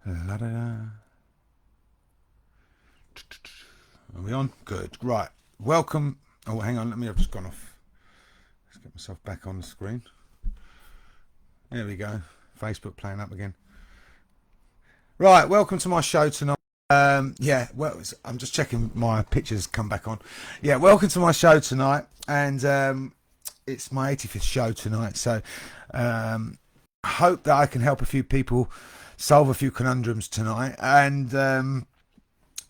La da da. Are we on? Good. Right. Welcome. Oh, hang on. I've just gone off. Let's get myself back on the screen. There we go. Facebook playing up again. Right. Welcome to my show tonight. I'm just checking my pictures come back on. Yeah. Welcome to my show tonight, and it's my 85th show tonight. So I hope that I can help a few people solve a few conundrums tonight, and I'm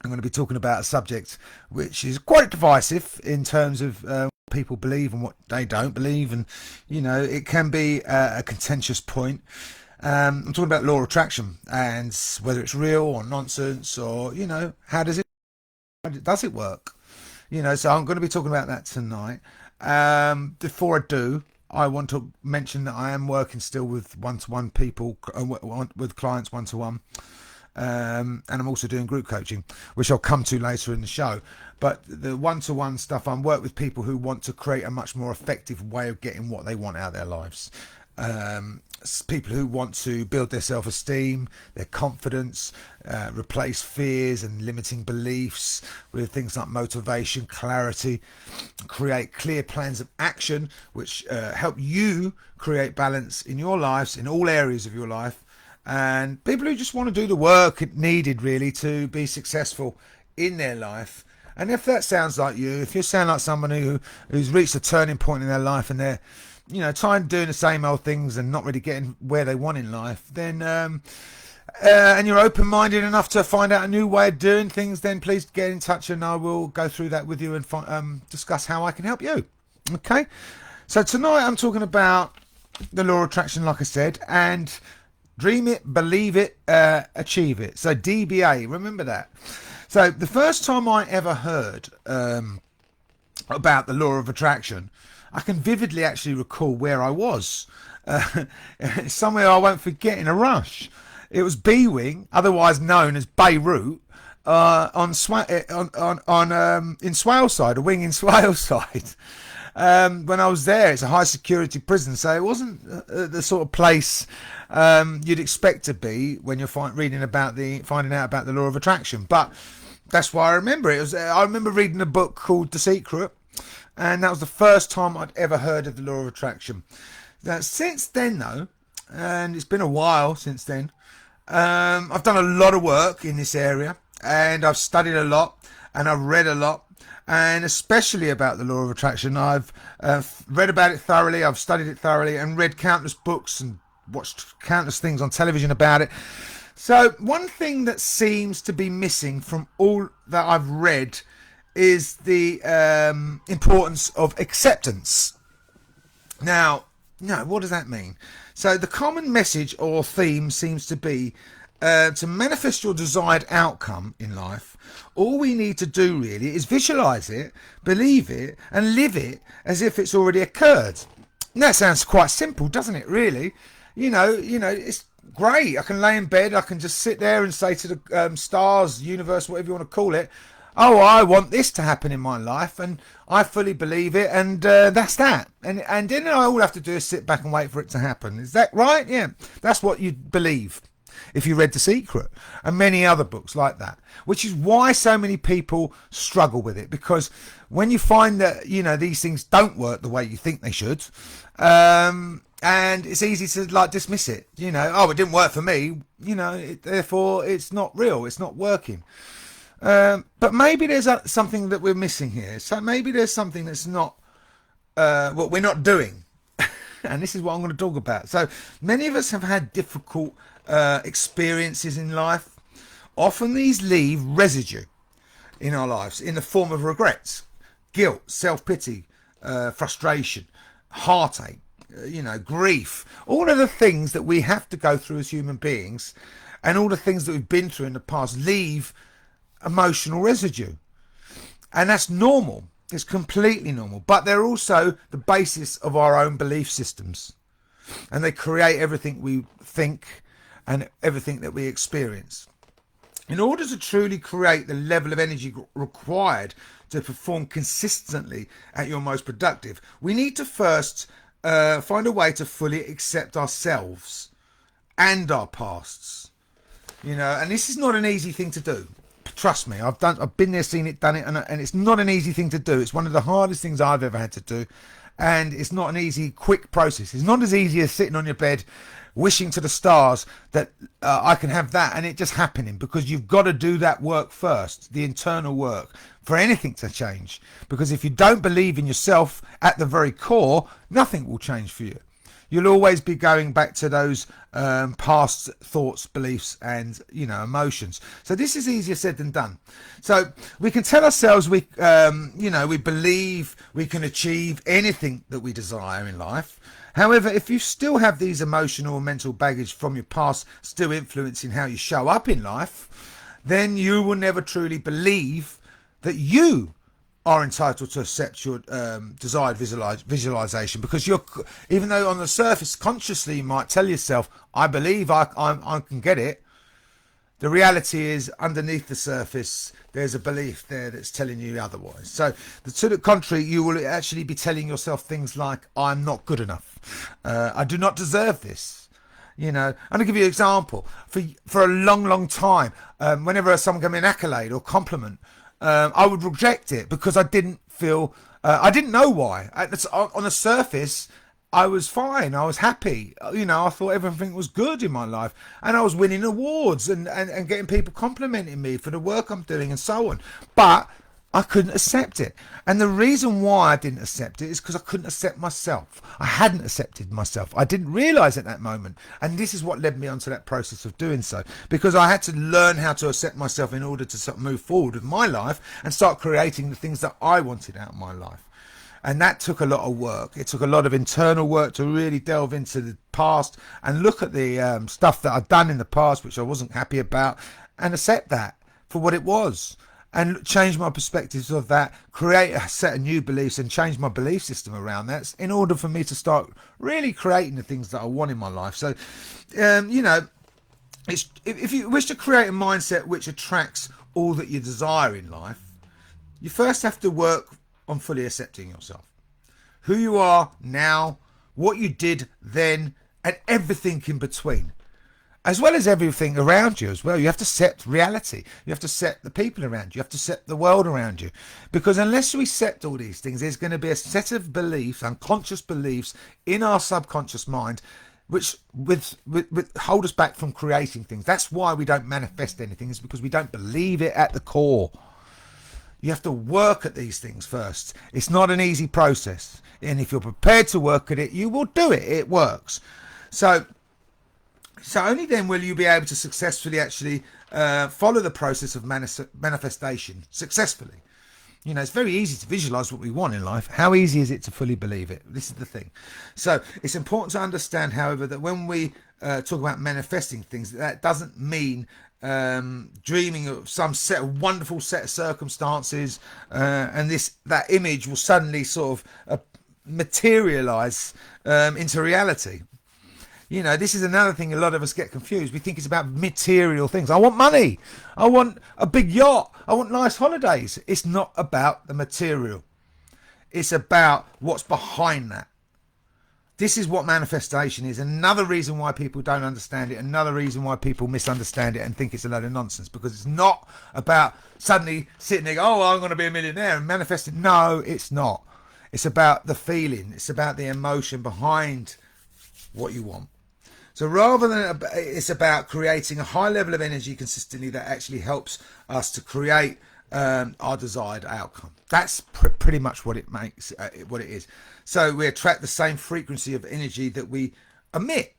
going to be talking about a subject which is quite divisive in terms of what people believe and what they don't believe, and it can be a contentious point. I'm talking about law of attraction and whether it's real or nonsense, or how does it work? So I'm going to be talking about that tonight. Before I do, I want to mention that I am working still with one-to-one people, with clients one-to-one. And I'm also doing group coaching, which I'll come to later in the show. But the one-to-one stuff, I work with people who want to create a much more effective way of getting what they want out of their lives. People who want to build their self-esteem, their confidence, replace fears and limiting beliefs with things like motivation, clarity, create clear plans of action which help you create balance in your lives, in all areas of your life, and people who just want to do the work needed really to be successful in their life. And if that sounds like you, if you sound like someone who's reached a turning point in their life and they're trying doing the same old things and not really getting where they want in life, then and you're open-minded enough to find out a new way of doing things, then please get in touch and I will go through that with you and discuss how I can help you. Okay, so tonight I'm talking about the law of attraction, like I said, and dream it, believe it, achieve it. So DBA, remember that. So the first time I ever heard about the law of attraction, I can vividly actually recall where I was. Somewhere I won't forget in a rush. It was B-Wing, otherwise known as Beirut, in Swaleside, a wing in Swaleside. When I was there, it's a high security prison, so it wasn't the sort of place you'd expect to be when you're finding out about the law of attraction. But that's why I remember it. I remember reading a book called The Secret, and that was the first time I'd ever heard of the law of attraction. Now, since then, though, and it's been a while since then, I've done a lot of work in this area, and I've studied a lot, and I've read a lot, and especially about the law of attraction. I've read about it thoroughly, I've studied it thoroughly, and read countless books and watched countless things on television about it. So one thing that seems to be missing from all that I've read is the importance of acceptance. Now, what does that mean? So the common message or theme seems to be to manifest your desired outcome in life, all we need to do really is visualize it, believe it, and live it as if it's already occurred. And that sounds quite simple, doesn't it, really? It's great. I can lay in bed, I can just sit there and say to the stars, universe, whatever you want to call it, oh, I want this to happen in my life, and I fully believe it, and that's that. And then all I have to do is sit back and wait for it to happen. Is that right? Yeah, that's what you believe if you read The Secret and many other books like that, which is why so many people struggle with it, because when you find that these things don't work the way you think they should, and it's easy to dismiss it, oh, it didn't work for me, therefore it's not real, it's not working. But maybe there's something that we're missing here. So maybe there's something that's not what we're not doing. And this is what I'm going to talk about. So many of us have had difficult experiences in life. Often these leave residue in our lives in the form of regrets, guilt, self-pity, frustration, heartache, grief. All of the things that we have to go through as human beings, and all the things that we've been through in the past leave emotional residue, and that's normal. It's completely normal, but they're also the basis of our own belief systems, and they create everything we think and everything that we experience. In order to truly create the level of energy required to perform consistently at your most productive, we need to first find a way to fully accept ourselves and our pasts. You know, and this is not an easy thing to do. Trust me, I've been there, seen it, done it, and it's not an easy thing to do. It's one of the hardest things I've ever had to do, and it's not an easy, quick process. It's not as easy as sitting on your bed, wishing to the stars that I can have that, and it just happening, because you've got to do that work first, the internal work, for anything to change. Because if you don't believe in yourself at the very core, nothing will change for you. You'll always be going back to those past thoughts, beliefs, and emotions. So this is easier said than done. So we can tell ourselves we believe we can achieve anything that we desire in life. However, if you still have these emotional and mental baggage from your past still influencing how you show up in life, then you will never truly believe that you are entitled to accept your desired visualization, because even though on the surface consciously you might tell yourself, I believe I can get it, the reality is underneath the surface there's a belief there that's telling you otherwise. So to the contrary, you will actually be telling yourself things like, I'm not good enough, I do not deserve this. I'm going to give you an example. For a long time, whenever someone gave me an accolade or compliment, I would reject it because I didn't feel, I didn't know why. On the surface, I was fine. I was happy. I thought everything was good in my life, and I was winning awards and getting people complimenting me for the work I'm doing and so on. But I couldn't accept it. And the reason why I didn't accept it is because I couldn't accept myself. I hadn't accepted myself. I didn't realize at that moment. And this is what led me onto that process of doing so, because I had to learn how to accept myself in order to sort of move forward with my life and start creating the things that I wanted out of my life. And that took a lot of work. It took a lot of internal work to really delve into the past and look at the stuff that I'd done in the past, which I wasn't happy about, and accept that for what it was. And change my perspectives of that, create a set of new beliefs and change my belief system around that in order for me to start really creating the things that I want in my life. So, if you wish to create a mindset which attracts all that you desire in life, you first have to work on fully accepting yourself. Who you are now, what you did then, and everything in between. As well as everything around you as well. You have to accept reality. You have to accept the people around you. You have to accept the world around you. Because unless we accept all these things, there's going to be a set of beliefs, unconscious beliefs in our subconscious mind, which hold us back from creating things. That's why we don't manifest anything, is because we don't believe it at the core. You have to work at these things first. It's not an easy process. And if you're prepared to work at it, you will do it. It works. So only then will you be able to successfully actually follow the process of manifestation successfully. It's very easy to visualize what we want in life. How easy is it to fully believe it? This is the thing. So it's important to understand, however, that when we talk about manifesting things, that doesn't mean dreaming of some wonderful set of circumstances, and that image will suddenly sort of materialize into reality. This is another thing a lot of us get confused. We think it's about material things. I want money. I want a big yacht. I want nice holidays. It's not about the material. It's about what's behind that. This is what manifestation is. Another reason why people don't understand it. Another reason why people misunderstand it and think it's a load of nonsense. Because it's not about suddenly sitting there, I'm going to be a millionaire and manifesting. No, it's not. It's about the feeling. It's about the emotion behind what you want. So rather than it's about creating a high level of energy consistently that actually helps us to create our desired outcome. That's pretty much what it makes, what it is. So we attract the same frequency of energy that we emit,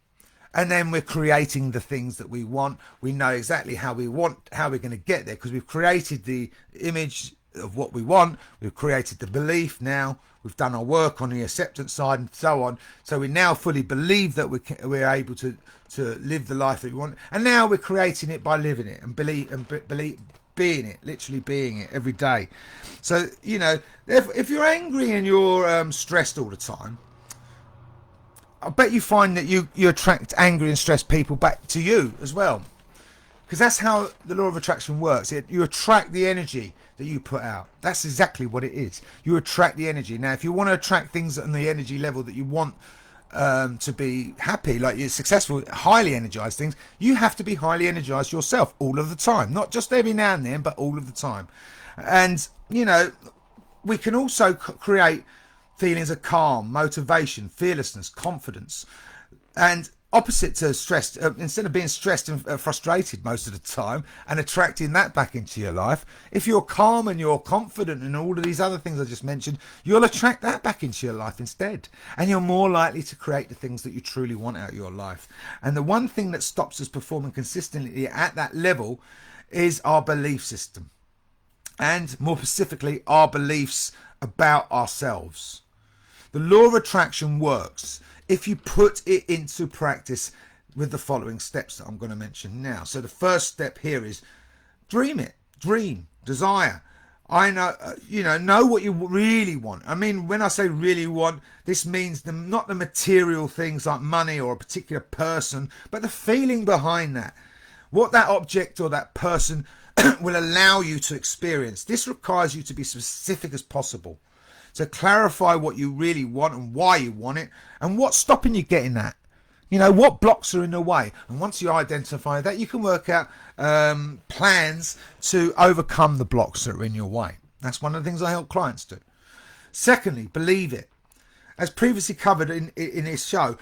and then we're creating the things that we want. We know exactly how we're going to get there, because we've created the image of what we want. We've created the belief. Now we've done our work on the acceptance side and so on. So we now fully believe that we're able to live the life that we want. And now we're creating it by living it and being it, literally being it every day. So, if you're angry and you're stressed all the time, I bet you find that you attract angry and stressed people back to you as well. Because that's how the law of attraction works. You attract the energy that you put out. That's exactly what it is. You attract the energy. Now, if you want to attract things on the energy level that you want to be happy, like you're successful, highly energized things, you have to be highly energized yourself all of the time, not just every now and then, but all of the time. And you know, we can also create feelings of calm, motivation, fearlessness, confidence, and opposite to stressed, instead of being stressed and frustrated most of the time and attracting that back into your life, if you're calm and you're confident and all of these other things I just mentioned, you'll attract that back into your life instead, and you're more likely to create the things that you truly want out of your life. And the one thing that stops us performing consistently at that level is our belief system, and more specifically our beliefs about ourselves. The law of attraction works if you put it into practice with the following steps that I'm going to mention now. So the first step here is dream it, dream, desire. I know, know what you really want. I mean, when I say really want, this means not the material things like money or a particular person, but the feeling behind that. What that object or that person will allow you to experience. This requires you to be specific as possible, to clarify what you really want and why you want it and what's stopping you getting that. What blocks are in the way. And once you identify that, you can work out plans to overcome the blocks that are in your way. That's one of the things I help clients do. Secondly, believe it. As previously covered in this show,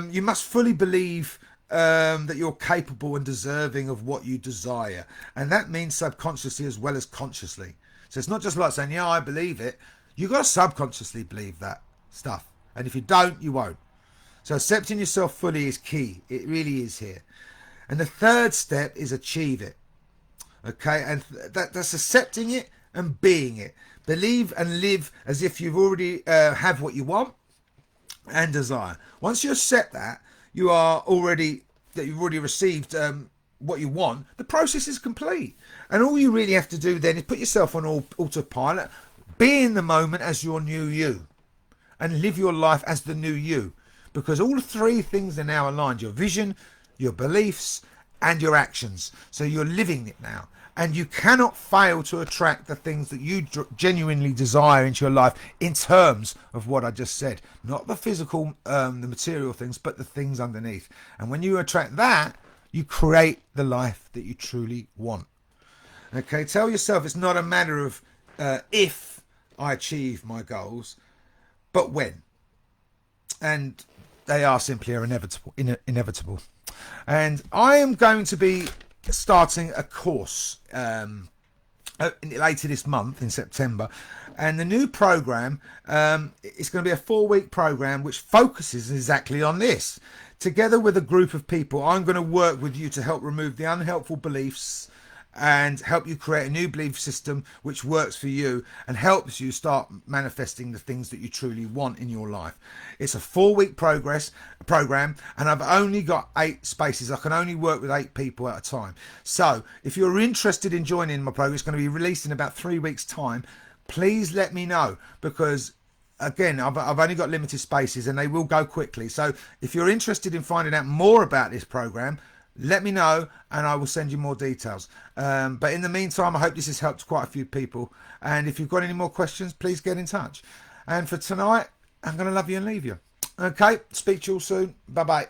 you must fully believe that you're capable and deserving of what you desire. And that means subconsciously as well as consciously. So it's not just like saying, yeah, I believe it. You've got to subconsciously believe that stuff. And if you don't, you won't. So accepting yourself fully is key. It really is here. And the third step is achieve it. Okay, and that's accepting it and being it. Believe and live as if you've already have what you want and desire. Once you accept that, you've already received what you want, the process is complete. And all you really have to do then is put yourself on autopilot, be in the moment as your new you, and live your life as the new you. Because all three things are now aligned: your vision, your beliefs, and your actions. So you're living it now. And you cannot fail to attract the things that you genuinely desire into your life in terms of what I just said. Not the physical, the material things, but the things underneath. And when you attract that, you create the life that you truly want. Okay, tell yourself it's not a matter of if I achieve my goals, but when. And they are simply inevitable. And I am going to be starting a course later this month in September, and the new program it's going to be a 4-week program which focuses exactly on this. Together with a group of people, I'm going to work with you to help remove the unhelpful beliefs and help you create a new belief system which works for you and helps you start manifesting the things that you truly want in your life. It's a 4-week program, and I've only got 8 spaces. I can only work with 8 people at a time. So if you're interested in joining my program, it's going to be released in about 3 weeks' time. Please let me know, because again, I've only got limited spaces and they will go quickly. So if you're interested in finding out more about this program, let me know and I will send you more details. But in the meantime, I hope this has helped quite a few people. And if you've got any more questions, please get in touch. And for tonight, I'm going to love you and leave you. Okay, speak to you all soon. Bye-bye.